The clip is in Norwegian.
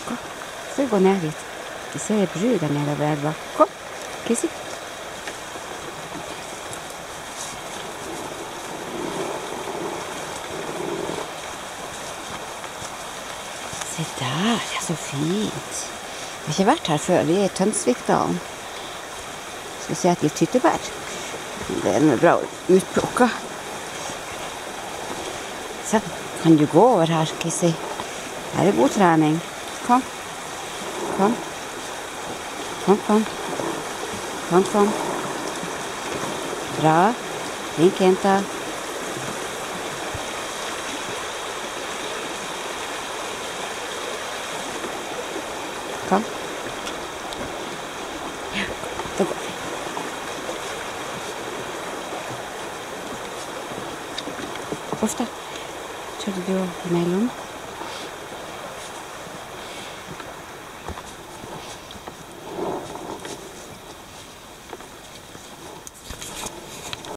Kom, så vi gå ned dit. Vi ser en bru der nede ved elva. Kom, Kissi. Se der, ja, så fint. Vi har ikke vært her før, vi er i Tønsvikdalen. Skal vi se etter litt tyttebær. Det er noe bra utplukket. Så kan du gå over her, Kissi. Her er god trening. Kom. Kom. Kom, kom. Kom, kom. Bra. Flink jenta. Kom. Ja, da går vi. Uff da. Trodde du imellom?